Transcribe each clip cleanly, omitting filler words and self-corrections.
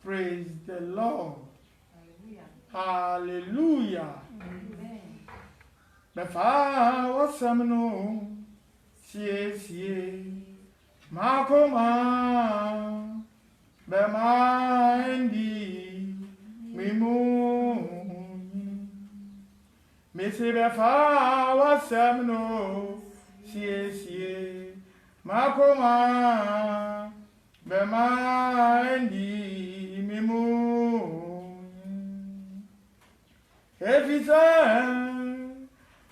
Praise the Lord. Hallelujah. Befa wasamno sie makoma bemandi mimu mesi befa wasamno sie makoma bemandi mimu Efisa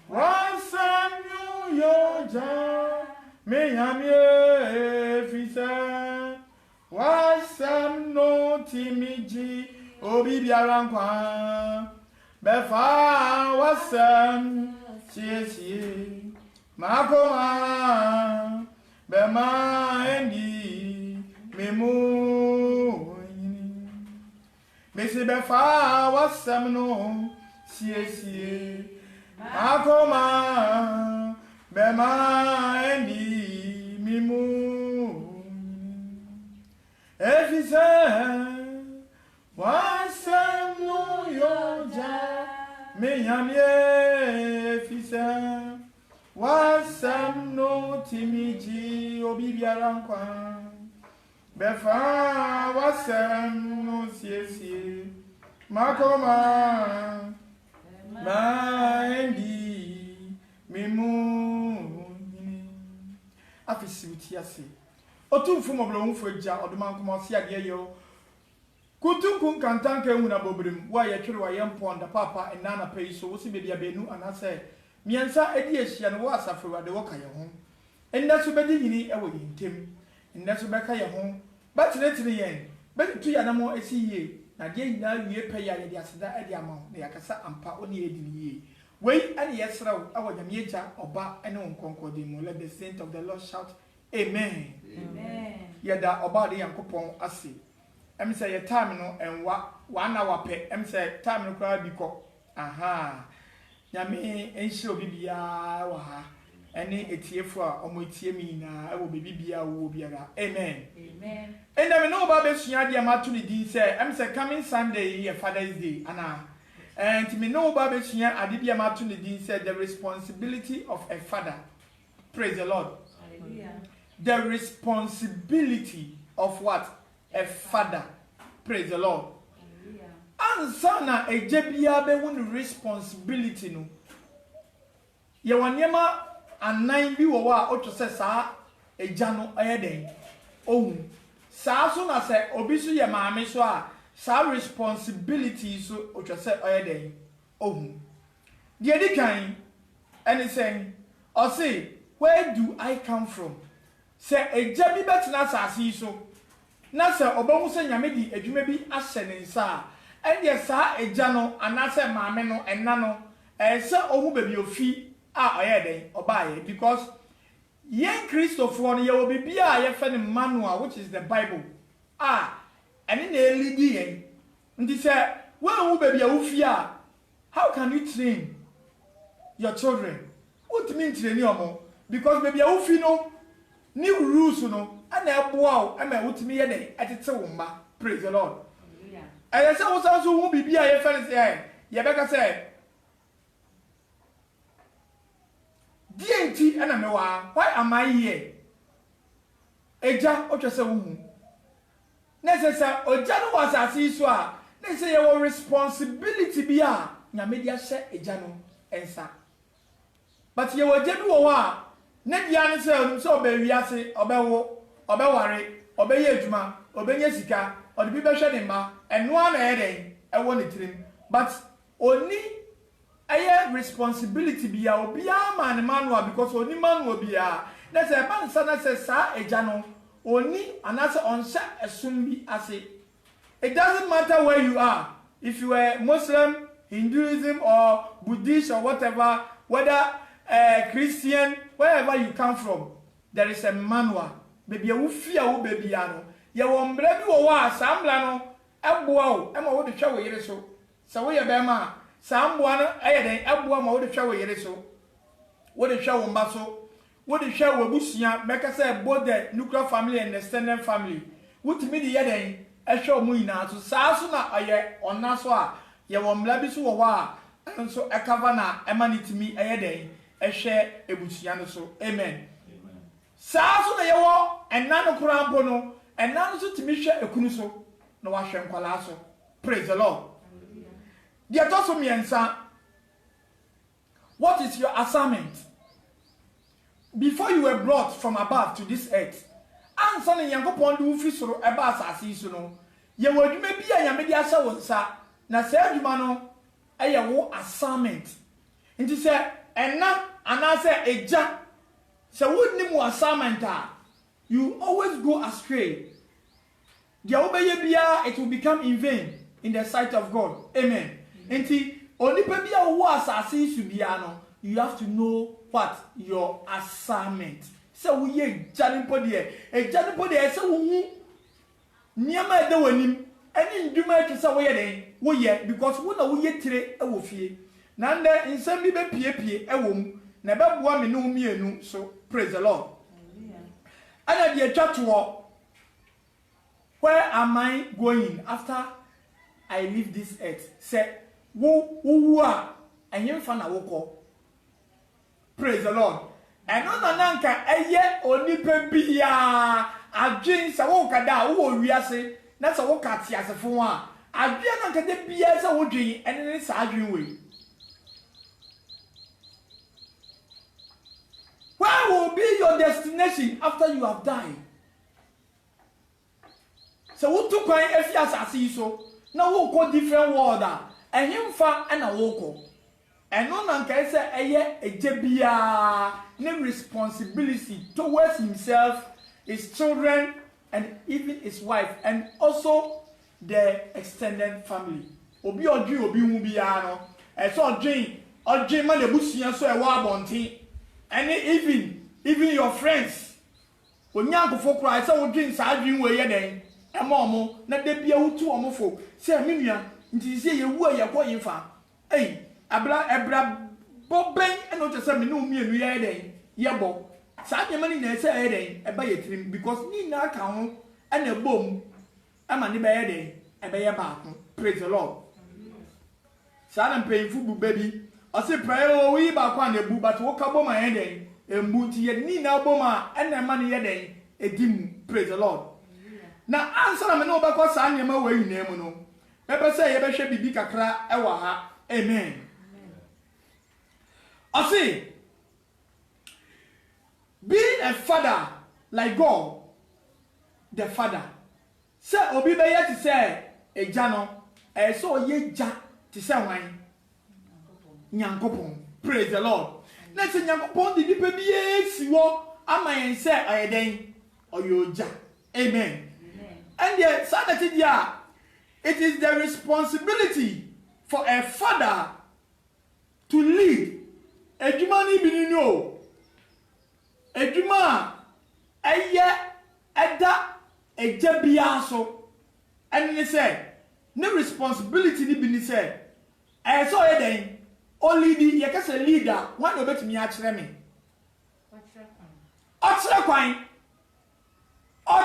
wasamnu yoja meyamye efisa wasamnu timiji obi biara nkwa befa wasam sie makoma bema endi memu mesi befa wasamnu sie makoma bema endi mimu efisa wasamnu yoja meyamye efisa wasamnu timiji obi biara nkwa befa wasamnu sie makoma Maendi mimu afisi utiase otumfu moblo mfu eja oduma nkoma se ade yo kutunkun kantanka hu na bobrim wa ye twere wa ye mponda papa enana pei so wosi bebia benu anase miensa edi ehia no wa asafewa de woka ye ho enda so bedi yini ewo yintem enda so beka ye ho batinetire yen betu ya na mo esiye na de nyina wie pe ya ye de aseda ade ama na yakasa ampa oni edi ni ye wei ane yesraw awonyam yeja oba ene wonkonkode mu let the saint of the Lord shout amen amen yeda oba de yankopon ase em say ye time no enwa wana wape em say time no kra biko aha nyame enhire obibia wa ha ene etiefo a omo etie mi na ewo bibia wo biara amen amen enda me no ba be sua de amato ni din say em say coming Sunday ye Father's Day ana and me no ba be sua ade de amato ni din say the responsibility of a father. Praise the Lord. Hallelujah. The responsibility of what? A father. Praise the Lord. Hallelujah. Ansana ejebia be won responsibility no. Ye wanyema anan bi wo wa otwo se saa eja no ayeden. Ohun. Saa so na se obi so ye maame so a saa responsibility so otwo se ayeden. Ohun. The edi kan and saying, or say, where do I come from? Say eja bi betina asase so. Na se obamu se nyame di adwuma bi ahye ne nsa a ende saa eja no anase maame no enna no se ohu baby ofi a oyeden obaye because yen Christopher no ye wo bibia ye fe ne manual which is the Bible ene na elidi yen ndi se when ohu baby ofi a how can you train your children what mean train omo because baby ofi no new rules no ana eboa o ama wutimi ye den atete wo mba. Praise the Lord. Hallelujah. Say wo san so hu bibia ye fe say ye beka say DNT ana mewa why am I here? Eja otwe se wo hu na say oja no was asase so a na say your responsibility bi a nyame dia hye eja no ensa but ye wo jedu wo a na dia ne say so be wiase obewo obeware obeye adwuma obenye sika ode bi behwe ne ma eno ana eden ewo ne tirim but oni aye responsibility bia obi ama ne manual because oni manual bia na say ban sa na say sa eja no oni anase onse esum bi ase. It doesn't matter where you are, if you are Muslim, Hinduism or Buddhist or whatever, whether Christian, wherever you come from, there is a manual. Baby, you fear wo baby ano. Ye wo mbre bi wo wa asambla no eboa o e ma wo de hwa wo yere so. Se wo ye be ma samboa no eye den eboa ma wo de hwa wo yere so. Wo de hwa wo mba so. Wo de hwa wo busia meka say both the nuclear family and the extended family. Wutimi de ye den ehwe omo ina so saa so na oye onna so a ye wo mla bi so wo wa nso ekava na emanitimi eyeden ehwe ebutua no so amen saa so na ye wo enna no korampo no enna no so timi hwe ekunu so na wa hwe nkwala so praise the Lord dia to so miensa what is your assignment before you were brought from above to this earth ansa na yankopon de ufi soro eba asase so no ye wo adwuma bi a yame de asa wo nsa na sa adwuma no eye wo assignment nti se enna anase eja se wonni mu assignment you always go astray dia obeye bia it will become in vain in the sight of God amen nti onipa bia wo asase su bia no you have to know what your assignment so we ye janipo de se wo hu niama ede wanim eni nduma atu se wo ye den wo ye because wo na wo ye tire e wo fie na nde nsem bi be pie e wo mu na be boa me no mienu so praise the Lord ana de atwato where am I going after I leave this earth say wo a enyemfa na wo praise the Lord eno na nanka eye onipa bia adwen se wo kada wo wiase na se wo kate asefo a adwen nanka de bia se wo dwen ene ne sa adwen we where will be your destination after you have died so wo to kwan afi asase so na wo ko different world enyemfa na wo ko eno nanka ese eye ejebia ne responsibility towards himself, his children, and even his wife, and also the extended family. Obi hu bia no so odwen ma na busuan so e wa abonten and even your friends onyankofo kura se odwen sa adwen we ye den e ma omo na de bia wutu omo fo se menua nti se ye wu a ye kɔ yifa ebra boben eno te se me no mienu ye den ye bo sa de mani na se ye den e ba ye tirim because ni na ka ho e na bom ama ni ba ye den e ba ye ba ko praise the Lord sa na mpeinfu bu baby o se pray o wi ba kwa na bu but wo ka bom ye den embu ti ye ni na bom a e na ma ni ye den edimu praise the Lord na answer na me no ba kwa sa nyema wa yina mu no e be se ye be hwe bibi kakra e wa ha amen. I see, being a father like God, the father, say obi be yet to say a jano, so ye ja to say wine. Nyankopon, praise the Lord. Let's say Nyankopon the people be siwo ama yen say ayeden or yo ja. Amen. And the sanity dia, it is the responsibility for a father to lead. Ejuma ni bi ni o ejuma eye eda eje bia so ene say ne responsibility ni bi ni say so ye den o lead ye ka say leader one obetimi a kire me o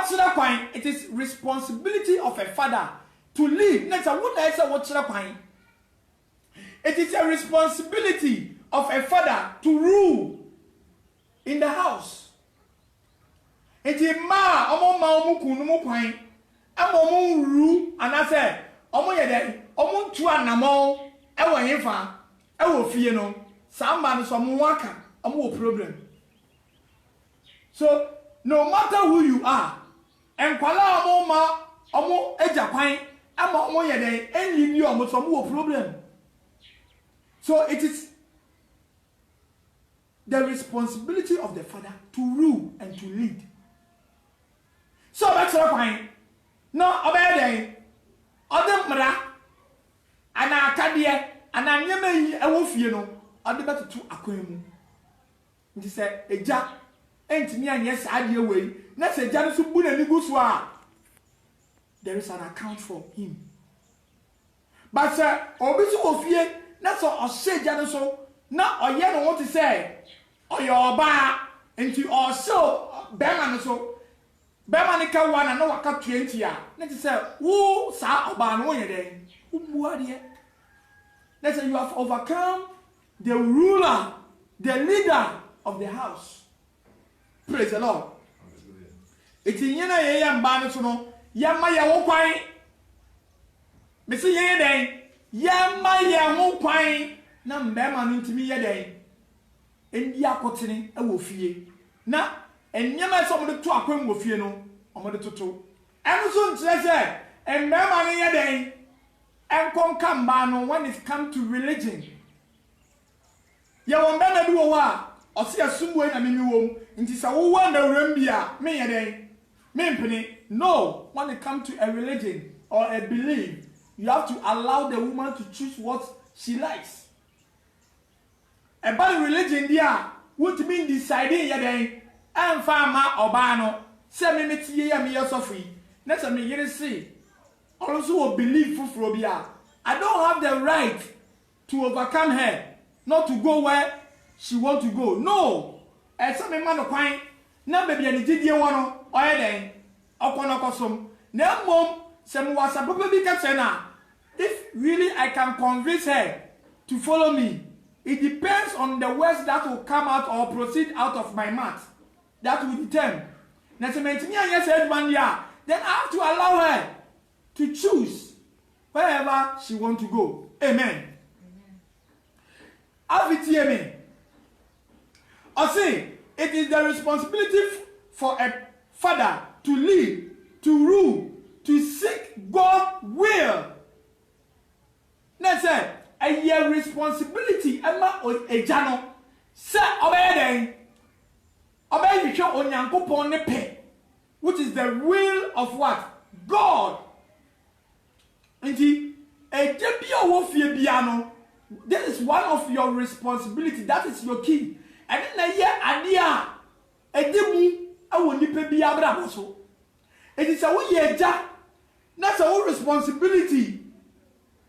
kire kwan it is responsibility of a father to lead next what I say what kire kwan it is a responsibility of a father to rule in the house. Enti ma omo kunu mu kwan omo rule and I say omo ye den omo tu anamo e wo yefa e wo fie no sa ma no so omo waka omo wo problem. So no matter who you are enkwala omo eja kwan ama omo ye den enyi ni omo so omo wo problem. So it is the responsibility of the father to rule and to lead. So that's what I'm no obey other mra ana akade ana nyema yi ewo fie no ade betutu akwemu nti se eja entimi anye saade wei na se eja no so bu na nigu so a there is an account for him but obi so ofie na so ohye eja no so na oye no what to say oyo oba enti also bema no so Bema ni ka 1 na waka 20 a. Na ti say wo sa oba no ye den. Wo bua de. Let's say you have overcome the ruler, the leader of the house. Praise the Lord. It's in yena ye mba no so no. Yama ye wo kwan. Me say ye den. Yama ye wo kwan. Na mbema no ntimi ye den. Endi akotene e wo fie. Na enyama so mo de to akwam wo fie no. Omo de toto. Eno so nkyere se mbema no ye den. Enkonka mba no when it come to religion. Ye won be na bi wo a ose asumbu na mimi wom nti sa wo wa na wram bia me ye den me mpene. No, when it come to a religion or a belief, you have to allow the woman to choose what she likes. About religion dia what mean deciding ye den emfa ma oba no se me metie ya me yesofi na se me yire see also will believe Fufrobia. I don't have the right to overcome her, not to go where she want to go. No. And some man of quine, na baby and did you one or then okono kosom. Na mom, some was a baby catchena. If really I can convince her to follow me, it depends on the words that will come out or proceed out of my mouth. That will determine. Na se me ntimi anya said one year, then I have to allow her to choose wherever she want to go. Amen. Amen. I say it is the responsibility for a father to lead, to rule, to seek God's will. Let's say a responsibility Emma or a jano. Say obey them. Obey you show on Yankopon nepe, which is the will of what? God. Nti ejebia wo fie bia no, this is one of your responsibility. That is your key. And na ye ade a edemu awo nipa bia bra so. It is a wo ye ja. That's our responsibility.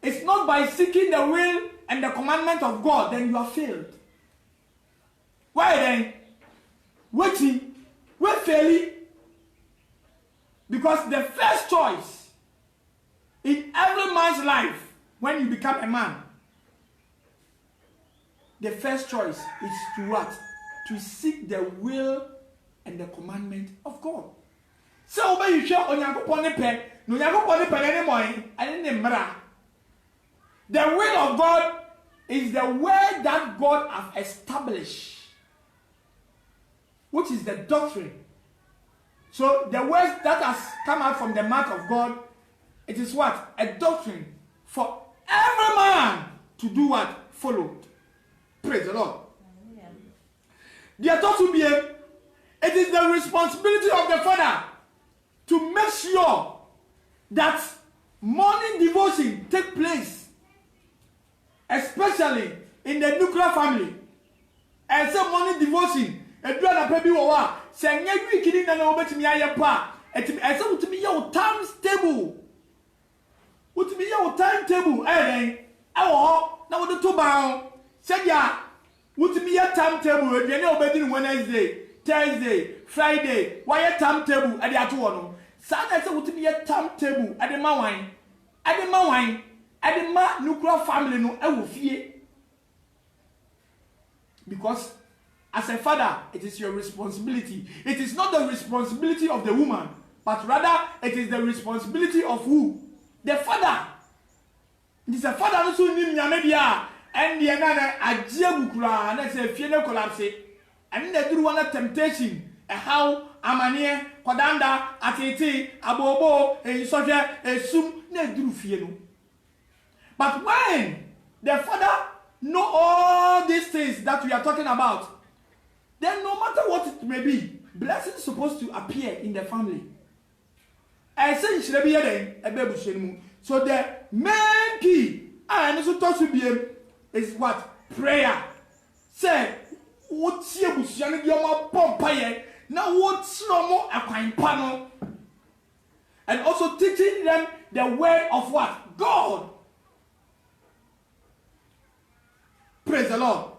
It's not by seeking the will and the commandment of God then you are failed. Why then? Waiting, wait fairly. Because the first choice in every man's life, when you become a man, the first choice is to what? To seek the will and the commandment of God. So when you share on Yankopon pe, no Yankopon pe anymore, and the will of God is the word that God has established, which is the doctrine. So the words that has come out from the mouth of God, it is what? A doctrine for every man to do what? Follow. Praise the Lord. They are taught to be it is the responsibility of the father to make sure that morning devotion take place, especially in the nuclear family. And so morning devotion, and do not baby or saying every kid in an over to me, I am pa, and so to be your times table. What to be your timetable? Eh? Oh, now the two bound. Said ya. What to be your timetable? If you know better Wednesday, Thursday, Friday. Why a timetable at the atuano? Saturday what to be a timetable at the mawine. At the mawine. At the ma nuclear family no I will fear. Because as a father, it is your responsibility. It is not the responsibility of the woman, but rather it is the responsibility of who? The father. It is a father who nim nyamebia and the nana ajia bukura na say fie na collapse. And the do one temptation. How amanie kodanda atete abobo ensohwe esum na duru fie no. But when the father know all these things that we are talking about, then no matter what it may be, blessing is supposed to appear in the family. I say it should be there. So the main key, and also talk to be is what? Prayer. Say, what's your bushani yoma pompaye? Now what's no more panel? And also teaching them the word of what? God. Praise the Lord.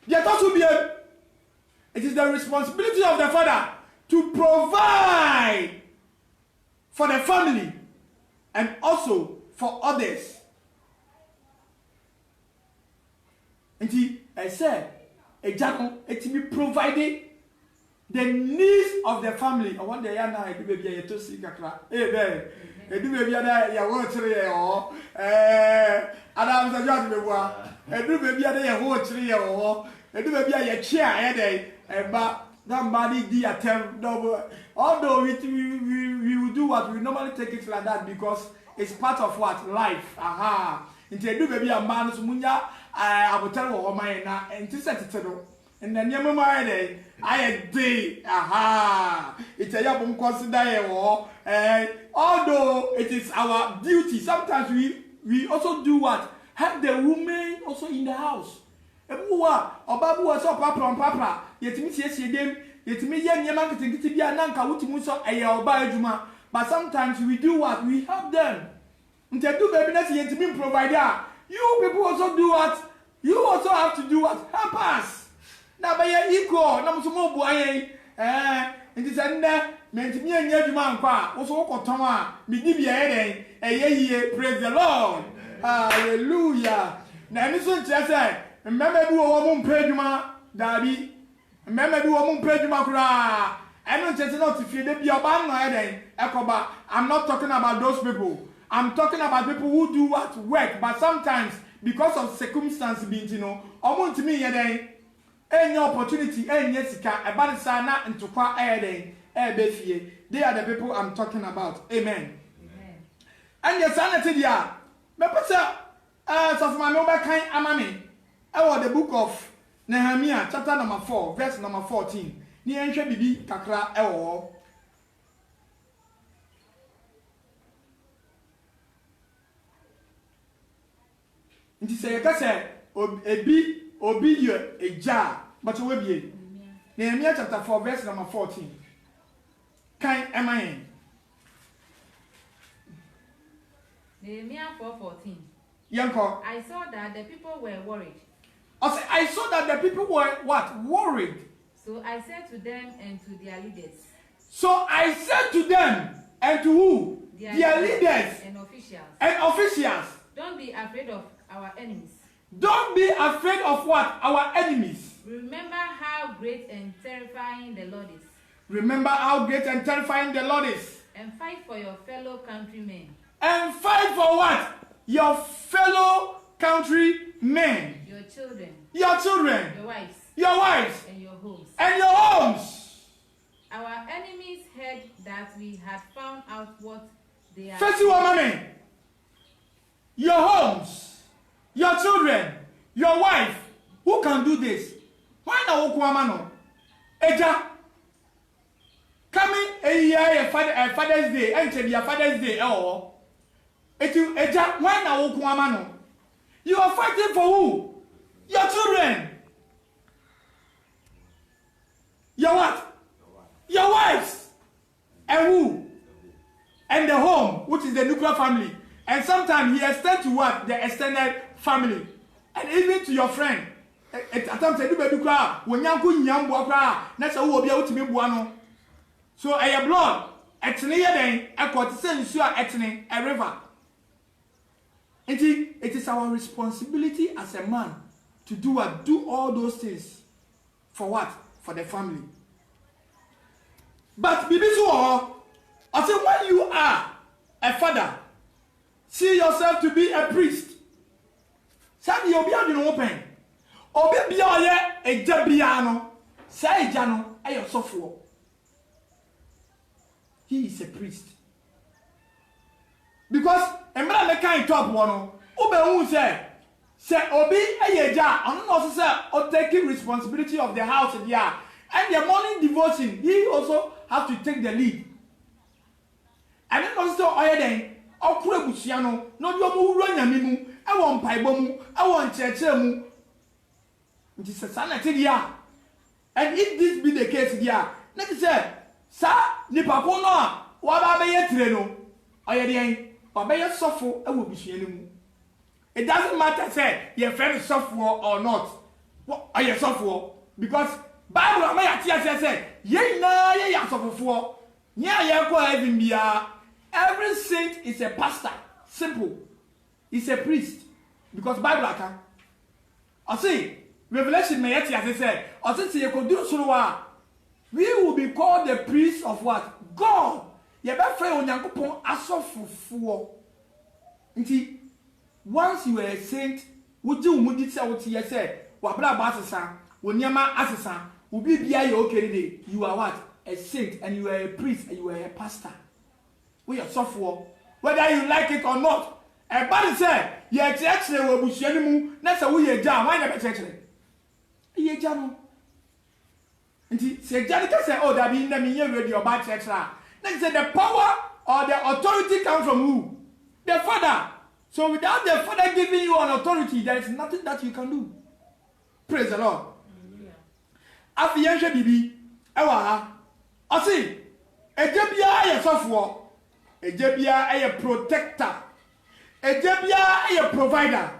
There ought to be it is the responsibility of the father to provide for the family and also for others. And I said, a jackal, it be providing the needs of the family. I want the young I do baby to see kakra. Amen. I do baby that ya watch or Adam's a judge before. I do baby that ya watch or I do baby a chair a day. But somebody did attempt double. Although we will do what we normally take it like that because it's part of what life. Aha. Into do baby a man munya I will tell you my na and to set it and then your mind I day. Aha. It's a yabum consider war. Although it is our duty, sometimes we also do what? Have the women also in the house. Ebuwa obabu was up papa yetimi siesie dem yetimi ye nyema nkitikiti bia na nka wutimu so eye oba adwuma, but sometimes we do what? We help them. Nte do baby na yetimi provider. You people also do what? You also have to do what? Help us. Na ba ye equal na muso mo bu ayen nti se nne mentimi anya adwuma nkwa wo so wokoton a medi bia ye den eye praise the Lord. Hallelujah. Na eni so ntia se mmemme bi wo mo mpedwuma dabi mmemme bi wo mo mpedwuma kura eno nchese na otifie de bi oba no eden ekoba. I'm not talking about those people. I'm talking about people who do what? Work, but sometimes because of circumstances being omo ntimi ye den any opportunity any sika eba sa na ntokwa eden ebe fie. They are the people I'm talking about. Amen. Amen. And your sanity dia me pesa so for me oba kan amame the book of Nehemiah, chapter number 4, verse number 14. Ni enhwe bibi kakra ewo. Nti se yeka se obi ye eja, but we bie. Nehemiah chapter 4, verse number 14. Kan emayen. Nehemiah 4:14. Yanko. I saw that the people were worried. I saw that the people were what? Worried. So I said to them and to their leaders. So I said to them and to who? Their leaders and officials. And officials. Don't be afraid of our enemies. Don't be afraid of what? Our enemies. Remember how great and terrifying the Lord is. Remember how great and terrifying the Lord is. And fight for your fellow countrymen. And fight for what? Your fellow countrymen. Your children. Your children. Your wives. Your wives. And your homes. And your homes. Our enemies heard that we had found out what they are. First woman. Your homes. Your children. Your wife. Who can do this? Why not Okwamano? Eja. Coming a year Father's Day. Enter your Father's Day. Oh. Eja. Why not Okwamano? You are fighting for who? Your children. Your what? Your wives. And who? And the home, which is the nuclear family. And sometimes he extends to what? The extended family. And even to your friend. At times, I do baby cry. When you go young boy cry, that's how be able to be buano. So a blood, at near then, I got to send you at a river. And it is our responsibility as a man to do what? Do all those things. For what? For the family. But I say when you are a father, see yourself to be a priest. Say you be open. Obi bia ye eja bia no. Say eja no e yosofo. He is a priest. Because emra me kan top one no. Ube say obi eja ono no say o taking responsibility of the house there. And the morning devotion, he also has to take the lead. And then also oye den okure busia no no dio mo wura nyame mu e won paibo mu e won cheche mu. Nti se sanati dia. And if this be the case there, let me say sa nipa ko no a wa ba be yetre no oye den wa be yesofo e wo busia ni mu. It doesn't matter say your friend is sofo or not. What are you sofo? Because Bible may say Ye na ye yasofofo. Nye ayeko heaven bia. Every saint is a pastor. Simple. He's a priest. Because Bible aka. I see Revelation may yet as I said. I say you could do so. We will be called the priest of what? God. You better pray on Yankopon asofofo. Nti once you are a saint, would you mudit what you say? Wabra basasa, wonyama asasa, ubi bia you okay. You are what? A saint, and you are a priest, and you are a pastor. We are software, whether you like it or not. And body say, ye church will be shenimu, that's a we are down. Why never church? Ye jam. And he said, Janica said, oh, that be them in your radio about church. Then said, the power or the authority comes from who? The Father. So without the Father giving you an authority, there is nothing that you can do. Praise the Lord. Afiyanshe bibi, ewa ha. Osi, ejebia ye sofo, ejebia ye protector, ejebia ye provider,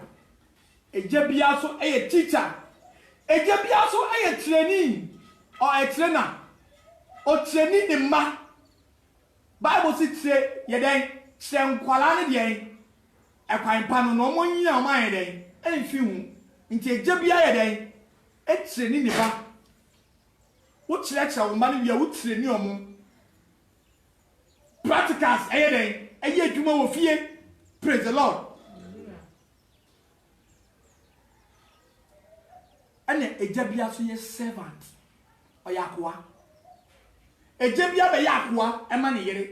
ejebia so ye teacher, ejebia so ye trainee or a trainer, or trainee the ma. Bible say ye den sen kwala ne den e kwan pa no mo nyina ma ye den enfi hu nti ejebia ye den e trainee ne ba. What church are man we are what train omo practicals aye adwuma wo fie. Praise the Lord. Ane ejabia so ye servant oyakoa ejabia be yakoa e ma ne yere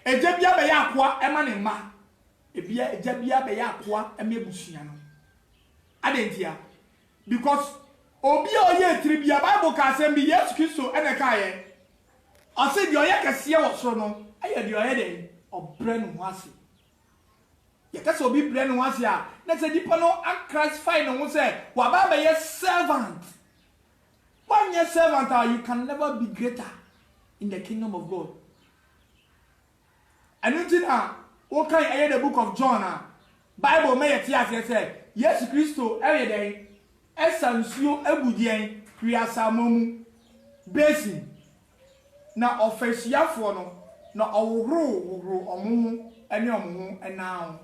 ejabia be yakoa e ma ne ma ebia ejabia be yakoa e ma ebusua no adentia because obi oye tribia Bible ka say bi Yesu Kristo ene ka ye o se di oye kese wo so no aye di oye den obre no ase ye kase obi bre no ase a na se dipo no a classify no ho say wa ba be ye servant. When you servant you can never be greater in the kingdom of God. And until now, what can I the book of John? Bible may say Yesu Kristo every day. Esansuo ebudien priasamomu basin na ofesiafo no na oworo omuhu ene omuhu enao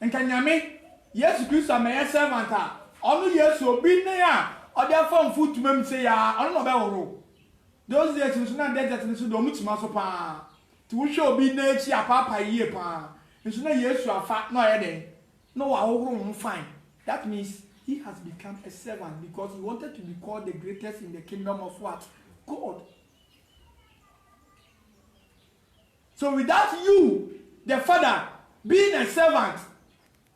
nka nyame Yesu Kristo ameye servant a onu Yesu obi ne a ode afam futumam se ya onu no be woro those days nso na desert nso do mutima so pa ti wo hwe obi na echi apapa yie pa nso na Yesu afa na oye den no wa woro fine. That means he has become a servant because he wanted to be called the greatest in the kingdom of what? God. So without you, the Father, being a servant,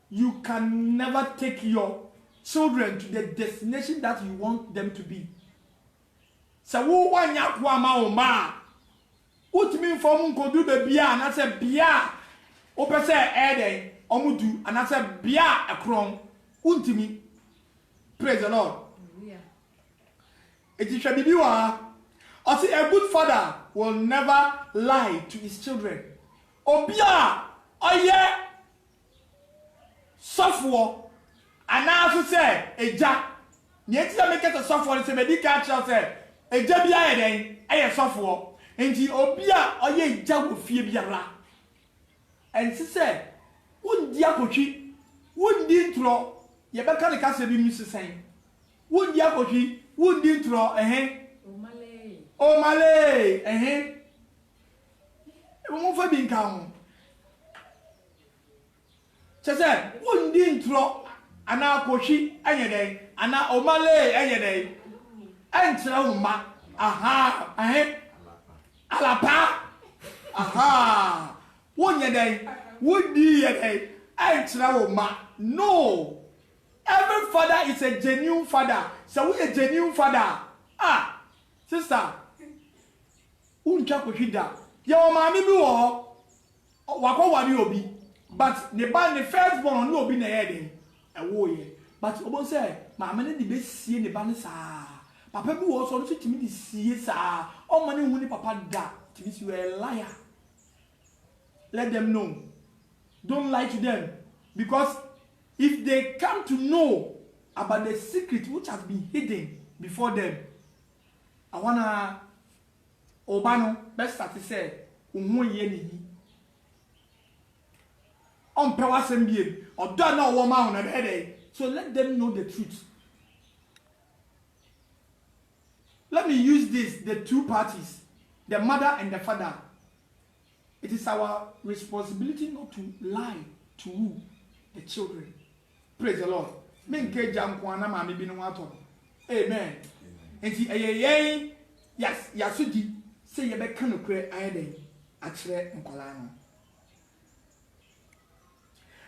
you can never take your children to the destination that you want them to be. So who want yakwa ma what mean for munko do the bia and I said bia opese eden omudu and I said bia ekron untimi. Praise the Lord. Yeah. It is a good father will never lie to his children. Obia, oye, software, and now say, a jack. Yet you make it a software and say, medical shall say, a jabia then, a software, and the obia, oye, jack will fear biara. And she said, wouldn't diapochi, wouldn't intro. Ye be kan ka se bi misi sen won dia kohwi won di ntro o male mo fa bi nka ho che se won di ntro ana kohwi anye den ana o male anye den entra wo ma aha alapa aha won ye den won di ye den entra wo ma. No. Every father is a genuine father. So we a genuine father. Ah, sister. Uncha kohida. Your mommy bi wo. Wako wari obi. But the first born no obi na head. Ewo ye. But obo say, mama ne be sie ne ba ne sa. Papa bi wo so no timi di sie sa. O mane hu ni papa da. Timi you a liar. Let them know. Don't lie to them. Because if they come to know about the secret which has been hidden before them, I wanna Obano best start to say umu ye ni on power sembie or don't know woman on a headache. So let them know the truth. Let me use this, the two parties, the mother and the father. It is our responsibility not to lie to the children. Praise the Lord. Amen. And see, yes, Yasudi, say you better no pray ayde akyere nkola no.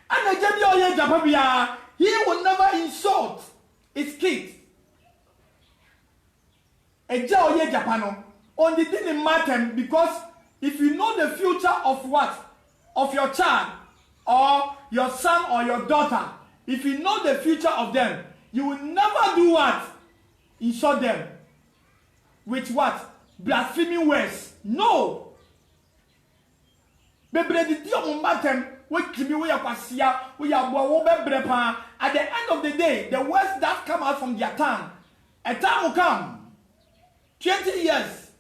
And the Jabi Oye Japabia, he will never insult his kids. Eja Oye Japano, on the thing matter because if you know the future of what? Of your child or your son or your daughter, if you know the future of them, you will never do what? Insult them. With what? Blaspheming words. No. At the end of the day, the words that come out from their tongue, a time will come. 20 years,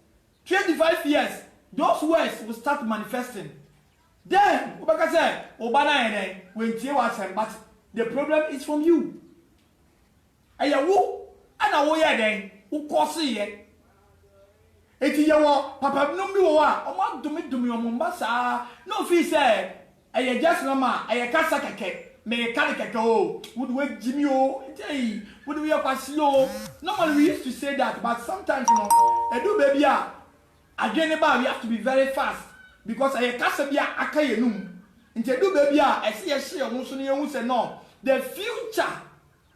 25 years, those words will start manifesting. Then, but the problem is from you. And who cause it? Eti yawo papa no mi wo a o ma dumi o mombasa no fi say eye just normal eye kasa keke me kale keke o would we jimi o hey would we akwasi o normally we used to say that but sometimes you know edu baby a agene ba we have to be very fast because eye kasa bia akaye num nti edu baby a ese ye hye o so ne hu say no the future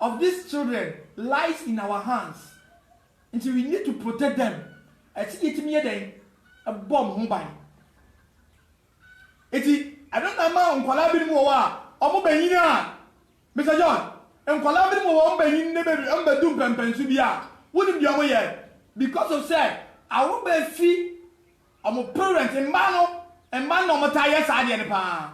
of these children lies in our hands until we need to protect them. It me then a bomb mobile. I don't know on Colabin Moa, or Benina, Mr. John, and Colabin Moa, Benin, never do Pensubia. Wouldn't be away because of said, I won't be free. I'm a parent and man on my tires are the pa.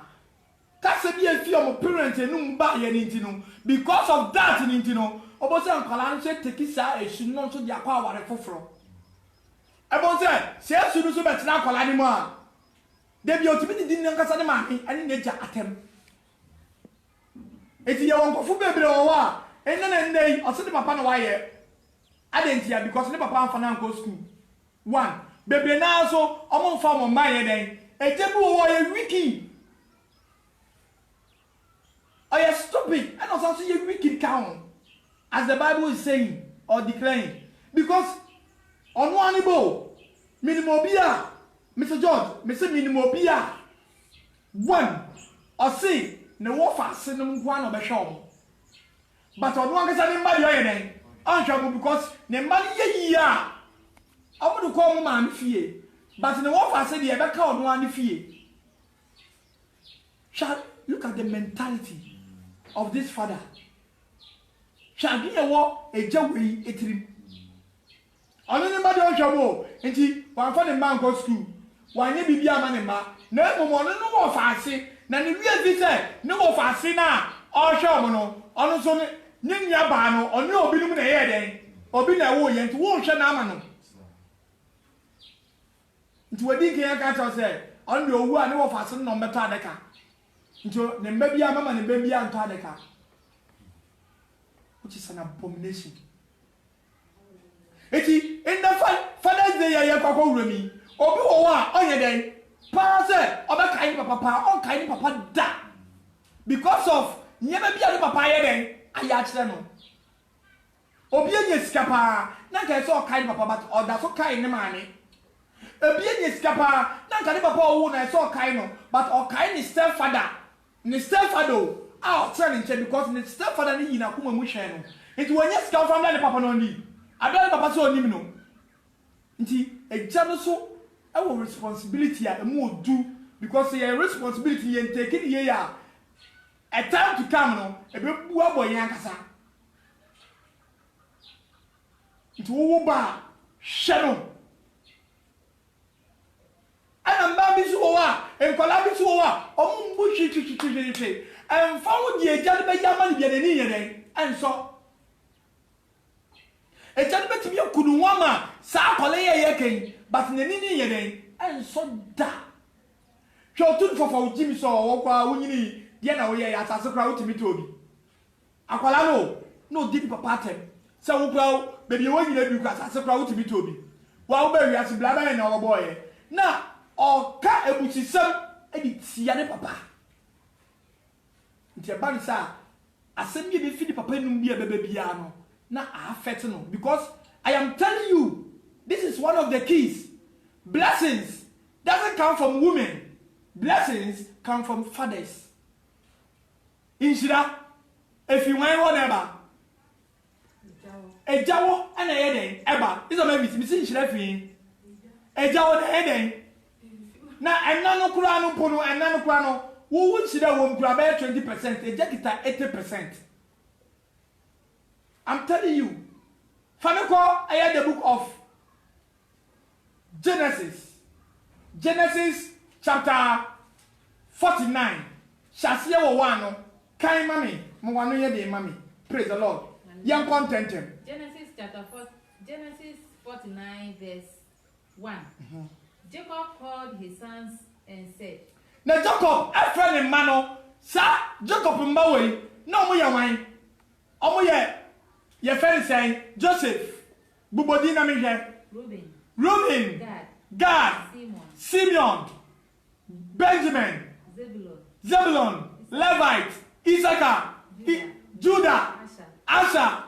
Can't be a few of parents and Numba Yentino because of that in Intino. Obosan Colan said, take his side, she not to the power for. Ebon say sudu so betina kola ni mo a de bi otimi di nkasa ne ma ani ne ja atem eti ye won kofu bebre wo a enne na ndei o se de papa na wa ye adentia because ne papa amfa na nko school one bebre na so omo mfa mo ma ye den eje bi wo ye wiki o ye stupid and also ye wicked count as the Bible is saying or declaring because ono anibo minimobia Mr. George Mr. minimobia one or see ne wo fa senum kwa no be hwom but ono angasa ne mba ye den anhwam because ne mba ye yi a omodu ko mo ma me fie but ne wo fa se de e be ka ono ani fie. Shall look at the mentality of this father. Shall be a war a jawi etrim. Anybody on Shabo, and he one for the man go school. Why ne be a man and ma? No more, no more fancy. Nan the real visit, no more fancy now. All Shamono, on son, Ninya Bano, or no be in the head, or be a woman to wash an amano. Into a dick here, can't say, on your one no fasten on Metadeka. Into the baby a mamma and baby and Tadeka, which is an abomination. Eti in the Father's Day ya kwako remi obi wo a onye den pa se obekai papa on kai papa da because of nyema bia papa ye den aya kire no obi enye sika pa na kai so kai papa but oda so kai ne mane obi enye sika pa na kai papa wo na so kai no but o kai ni stepfather out turn in because ni stepfather ni yina kuma mu hwe no enti wonye sika from na papa no ndi adon papa so onim no nti eja no so our responsibility a mo do because your responsibility you take it here a time to come no e be bu aboy yankasa nti wo ba hwe no ana mba bi so wa enkola bi so wa omo mbu hwi emfa wo die eja de be yama ne bi ne ni yeden enso e chan betimi akunu wama sa akole ye ken but nani ni ye den enso da hwe otu fofo ujimi so wo kwa wunyini de na wo ye asase kra utimi to obi akwala no didi papa tem se wo kra baby wo nyina bi kra asase kra utimi to obi wa wo ba wi ase bla ba na wo boye na o ka ebuchisem edi tia ne papa nti eba nsa asem ye be fidi papa num bia bebe bia no na affect no because I am telling you this is one of the keys. Blessings doesn't come from women. Blessings come from fathers. Inshira if you want whatever ejawo ana yeden eba iso me mi si inshira fi ejawo na yeden na enna no kura no pono enna no kura no wo nshira wo kura be 20% ejekita 80%. I'm telling you. Faneko aya the book of Genesis chapter 49. Shasia wo wano kai mami mo wano ye de mami. Praise the Lord. Young content. Genesis 49 verse 1. Jacob called his sons and said, na Jacob afra ne mano sa Jacob mbawe na omo ye wan omo ye friend say Joseph bubodi na me hwe Reuben Gad Simeon Benjamin Zebulon Levite Issachar Judah Asher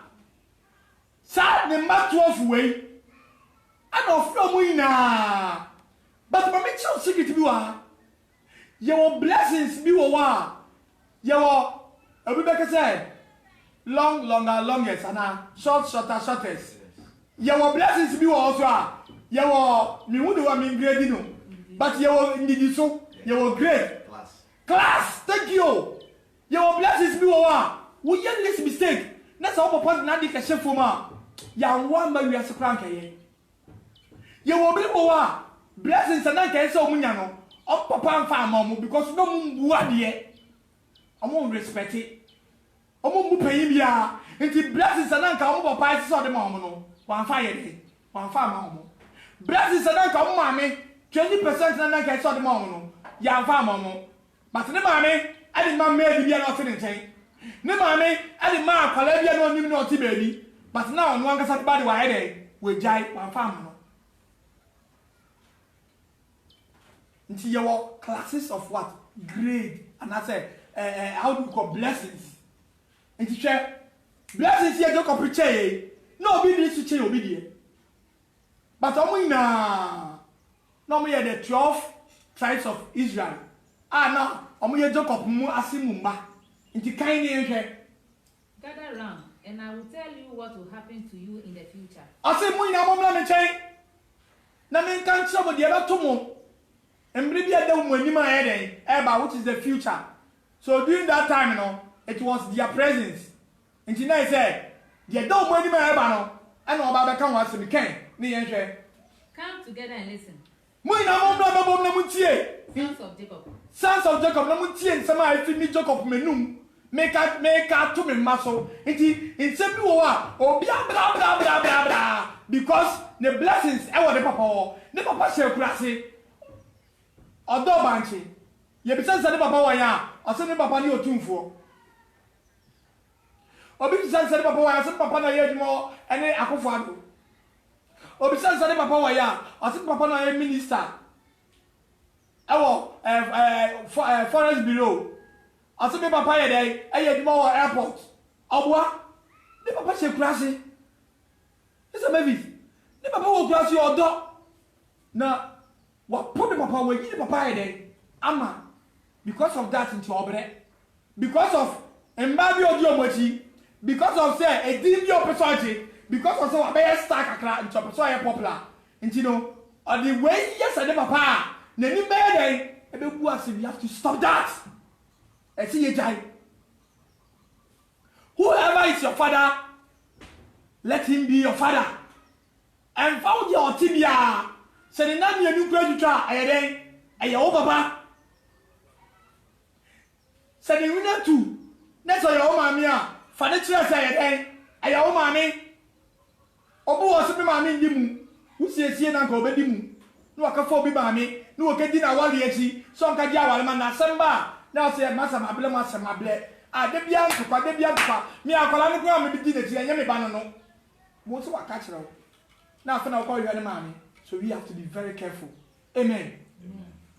sa ne ma 12 way and of no ina but my mention secret bi wa your blessings bi wa your Abubakar said long longer longest and short shorter shortest your blessings bi wa also your me who do am grade no but your ndidi so your grade class thank you your blessings bi wa we get this mistake na so papa na di ka shefo ma ya nwa ma wi asakran ka ye your bi wa blessings na ka say omunya no o papa mfa amamu because no mu ade omo respect it omo mu payin bia nti blessings na ka omo papa isi so de ma omo no wan fa ye de wan fa ma omo blessings na ka omo mame 20% na ka so de ma omo no ya fa ma omo but ne mame ade ma me bia na o tin nchen ne mame ade ma akwala bia na onim na o ti baby but now no anga sa ba de wa ye de we jai wan fa ma no nti your classes of what grade and I say how do you call blessings nti share blessings here go preach no be this to change obedient but omo na no mo the 12 tribes of Israel na omo ye Jacob mu asimu mba nti kan ni hwe gather round and I will tell you what will happen to you in the future asimu ina mo mla me chen na me kan chobo de ba to mo which is the future. So during that time, you know, it was their presence. And she said, "You don't want me no. I know about the come to can. Come together and listen. Sons of Jacob. Sons of Jacob, no mutie and some I feel me Jacob menum. Make out to me muscle. In some oh blah blah blah blah blah blah. Because the blessings the papa shall classy. Odo banchi ye bisa sane papa wa ya asane papa ni otumfo obi bisa sane papa wa ya asane papa na ye dimo ene akofo ado obi bisa sane papa wa ya asane papa na ye minister ewo forest bureau asane papa ye dey eye dimo wa airport obwa ni papa se kurase esa baby ni papa wo kurase odo na what put the papa where you papa then ama because of that into obre because of mbabi odiomochi because of say a didn't your person because of so be star kakra into person popular and you know or the way yes and papa na ni be then e be bu as we have to stop that and see you jai whoever is your father let him be your father and found your tibia say na me anu kura tutwa ayeden aye wo baba say ni wina tu na so your mama a fa de kira say ayeden aye wo mama obo wo se be ma me ndi mu wo siesie na nka obedi mu no aka fo bi ba me no wo kedi na wale achi so nka di awale ma na semba na se masamable a de bia nkwa me akwala no kwa me bi di na ti enye me ba no mo so waka kire wo na afa na wo hwe ne ma me so we have to be very careful amen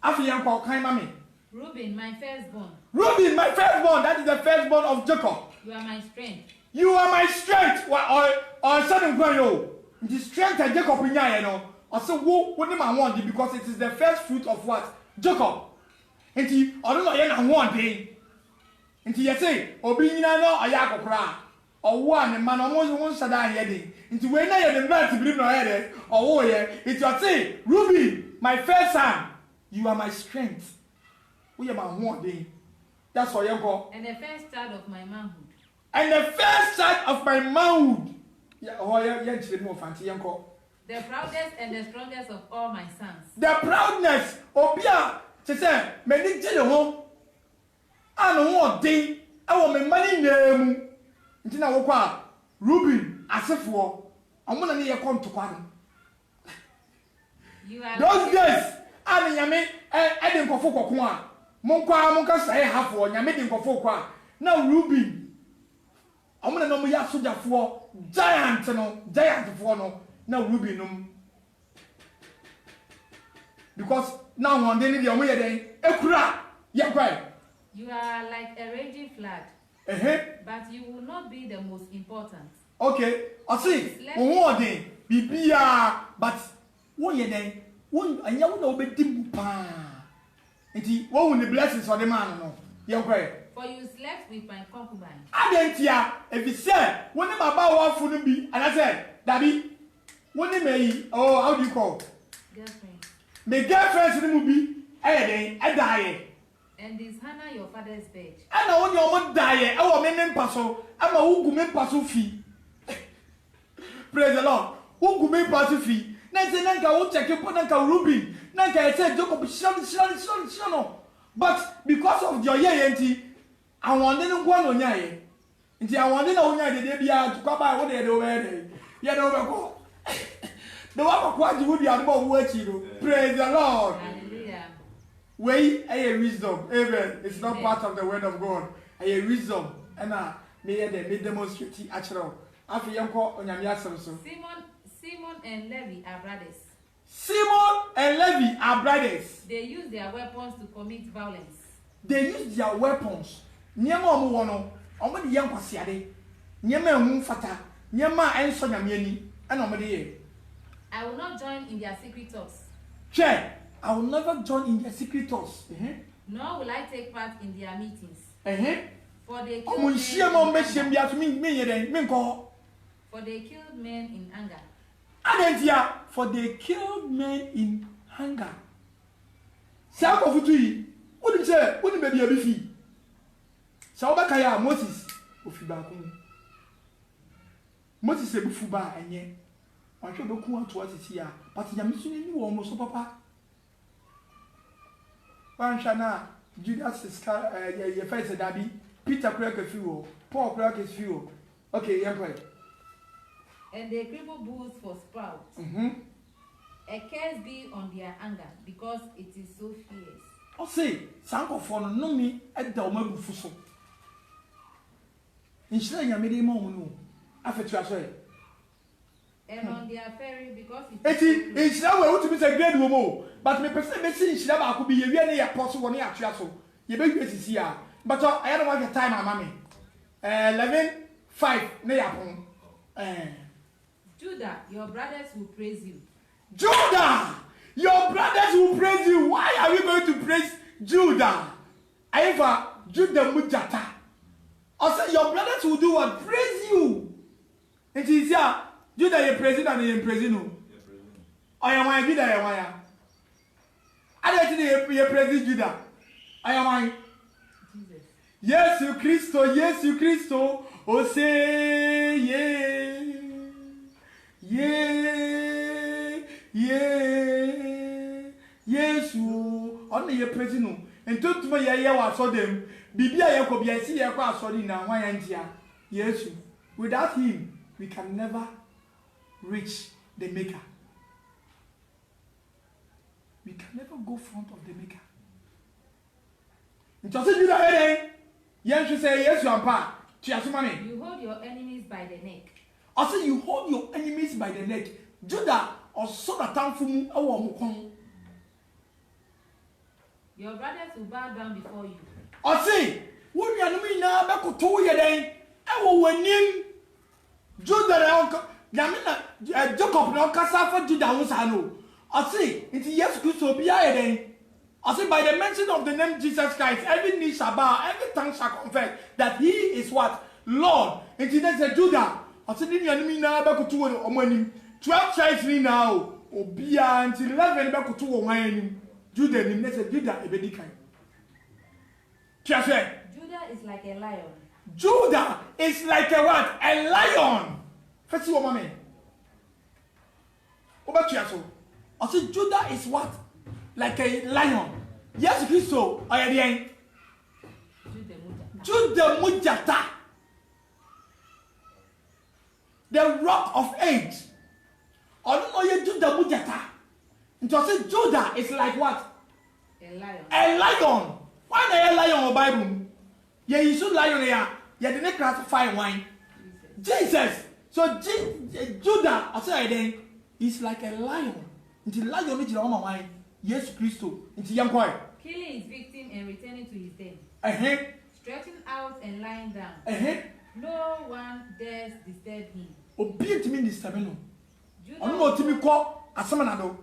afi yan kwa kan ma me Reuben, my firstborn. Reuben, my firstborn. That is the firstborn of Jacob. You are my strength. You are my strength. Or sudden yo. The strength that Jacob in ya, you know. I say, what do I want? Because it is the first fruit of what? Jacob. And he, I don't know, you one day. And he say, Obina no, I yako cry. Or one, man, almost one sada heading. Into when I had the man to believe no head. Or yeah, it's your say, Reuben, my first son. You are my strength. We are my one day. That's what you go. And the first child of my manhood. And the first child of my manhood. Yeah, oh yeah, more fancy yanko. The proudest and the strongest of all my sons. The proudness. Obia, she said, many tell home. I know what day. I want my money name. Until I walk Reuben, as if for. I'm gonna need a come to one. Those days, I mean, I didn't go for one. Monka say half for nya made nkofo kwa now Reuben amuna no ya sojafo giant for no now Reuben no because now one day the omo ye den ekura ye kwai you are like a raging flood but you will not be the most important. Okay, I see won dey bibia but won ye den won anya won na obedim pa. What will the blessings for the man? No, you pray. For you slept with my concubine. I didn't hear if he said, when I'm about what food be, and I said, Daddy, when they may, oh, how do you call? Girlfriend. The girlfriends will be, I die. And is Hannah your father's bed? I know when your mother die, I will make passo, I'm a who make passo fee. Praise the Lord. Who make passo fee? Nancy Nanka will check your Nanka Reuben. Nanka said, Jacob, shano. But because of your auntie, I wanted to go on yae. Until I wanted to know the day to come by what they do. Yet over. The one of what you would be about working. Praise the Lord. Hallelujah. Way a wisdom. Amen. It's not part of the word of God. A wisdom. And may demonstrate actual. After young call on your Simon and Levi are brothers. Simon and Levi are brothers. They use their weapons to commit violence. They use their weapons. Nyama omo wono, omo de yan kwasiade. Nyama ehun fata. Nyama enso nyamiani. Ana omo de ye. I will not join in their secret talks. Che, I will never join in their secret talks. Nor will I take part in their meetings. For they killed men in anger. For they killed men in hunger. Some of you, what did you say? What did you be? Saubakaya, Moses, Ofibakum. Moses said, Bufuba, and ye. I should look one to us here, but you are missing you almost, Papa. Panshana, Judas is your face a dabby, Peter crack a fuel, Paul crack his fuel. Okay, young boy. And they cripple bulls for sprouts. A curse be on their anger, because it is so fierce. I'll say, Sanko for no me at the Omabu Fuso. In Shreya Medimo, after Trashay. And on their ferry, because it is now to be a great woman, but me perceive she never could be a really apostle when you are Trasso. You make it here, but I don't want the time, my mammy. 11:05, Nayapon. Judah, your brothers will praise you. Judah, your brothers will praise you. Why are we going to praise Judah? Eva, Judah Mujata. I said, your brothers will do what? Praise you. And she said, Judah, you're president and you're president. I am my Judah, I am. I don't think you're president Judah. I am my. Yes, you Christo. Oh, say, yeah. Yes, you only your president. And told to me, I saw them. Bibia could be a see a cross or in a Yes, without him, we can never reach the maker. We can never go front of the maker. It doesn't do that. Yes, you say yes, you are bad. You hold your enemies by the neck. I say you hold your enemies by the neck. Judah or so that time for me. Your brothers will bow down before you. I say, when you are me now, back to 2 years, I will win him. Judah, Jacob, no Casa for Judah, I know. I say, it's yes, good to be I say, by the mention of the name Jesus Christ, every knee shall bow, every tongue shall confess that he is what? Lord. And he said, Judah, I said, the enemy now back to 12 tribes now, Obia until 11 back to 1. Judah, and said, Judah, a baby kind. Judah is like a lion. Judah is like a what? A lion. First, you mommy. Over to I said, Judah is what? Like a lion. Yes, Christo. I am Judah Mujata. The rock of age. I don't know you Judah Mujata. And I said, Judah is like what? A lion. A lion. Why are a lion or Bible? Yeah, you should lion here. You didn't classify wine. Jesus. So Judah, I said, is like a lion. Until lion is on my mind. Yes, Christo. Until young boy. Killing his victim and returning to his den. Stretching out and lying down. No one dares disturb him. Obey to me this time. I don't know to me call a samanado.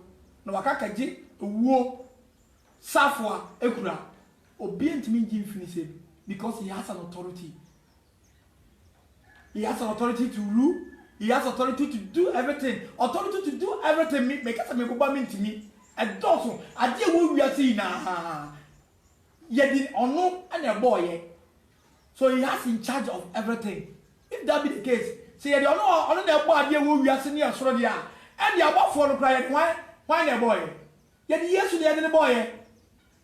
No wakakaji, wo, safwa, ekura. Obey to me Jim finish because he has an authority. He has an authority to rule. He has authority to do everything. Authority to do everything. Make us make go to me. And also, I dear what we are seeing now. Yet did honor and a boy. So he has in charge of everything. If that be the case, say you don't know on the boy dear what we are seeing Australia. And the about for the client, why a boy? Yet yes to the other boy.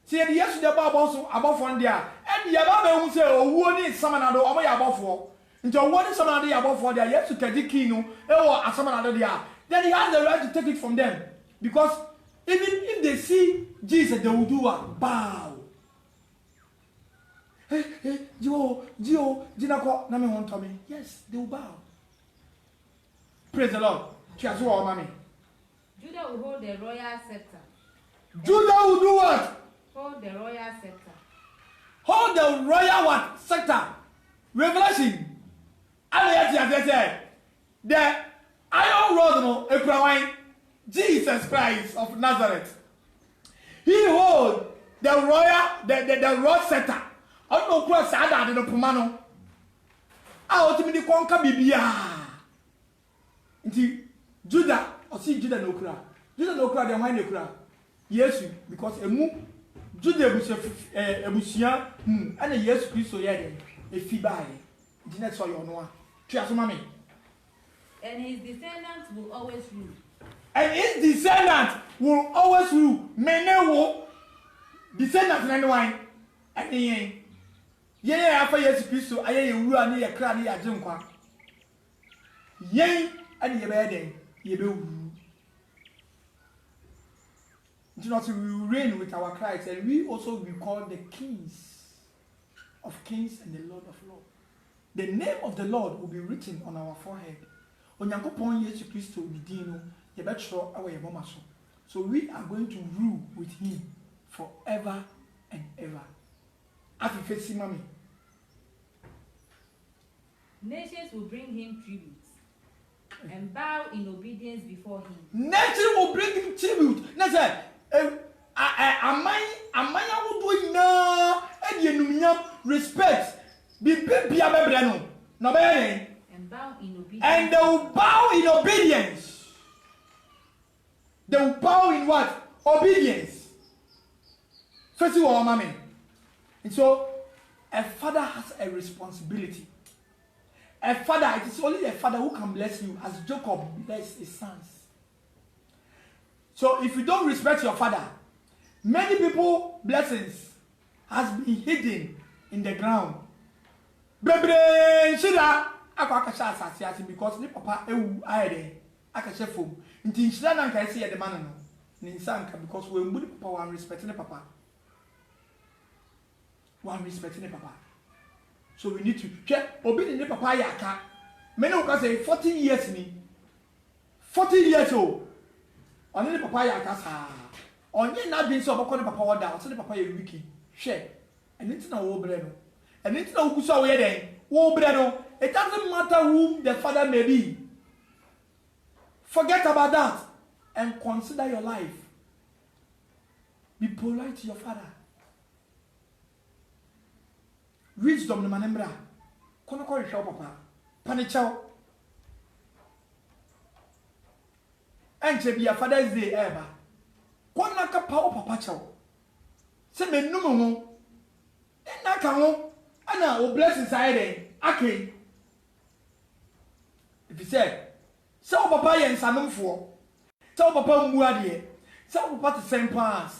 Say yes to the also about for there. And the above who say, oh, who needs some another or about for. Until one is some other about for there, yes to Kadikino, or some other there. Then he has the right to take it from them. Because even if they see Jesus, they will do a bow. Hey, Gio, Jinako, Nami won't tell me. Yes, they will bow. Praise the Lord. Cheers, mommy. Judah will hold the royal scepter. Judah will do what? Hold the royal scepter. Hold the royal what? Scepter. Revelation. The iron rod, no, Ekrawine. Jesus Christ of Nazareth. He holds the royal, the rod scepter. I don't know what's that in the Pumano. I ultimately conquer Bibia. Indeed, Judah, or see Judah no cry. Judah no cry, the wine no cry. Yes, because a move, Judah was a Busia, and a yes, Christo Yadden, a Fibai. Didn't saw your no. Cheers, mommy. And his descendants will always rule. And his descendants will always rule. Many will descendants and wine. And yeah, after yes, Christo, I am running a crowd here at Jumqua. Yea, and ye bed, ye do. Do not we will reign with our Christ, and we also be called the kings of kings and the Lord of lords. The name of the Lord will be written on our forehead. Onyankopon Yesu Christo didino. So we are going to rule with him forever and ever. After facing mommy. Nations will bring him tribute and bow in obedience before him. Nations will bring him tribute. That's it. Am I doing now? And you respect. Be no. No better. And bow in obedience. And they will bow in obedience. They will bow in what? Obedience. First of all, mommy. And so, a father has a responsibility. A father, it is only a father who can bless you, as Jacob blessed his sons. So, if you don't respect your father, many people blessings has been hidden in the ground. Because the papa ewu ayede aka che fom nti nhyira na nka ese ye de ma no ni nsanka because we mbuli papa one respect ne papa one respect ne papa so we need to hwe obi ne papa ya aka me ne ko say 40 years ni 40 years o oni ne papa ya aka sa onye na bi nso oboko ne papa woda o se ne papa ya wiki hwe eni tina wo bre no eni tina wo kuso wo ye den wo bre no it doesn't matter who the father may be. Forget about that and consider your life. Be polite to your father. Wisdom no manembra. Kono ko hwe papa. Panichao. Enche bi Father's Day eba. Kono ka pa o papa chao. Se menum ho. Na ka ho. Ana o blessing side okay. If you say so papa yen sanomfo. So papa mbu ade. So papa te same pass.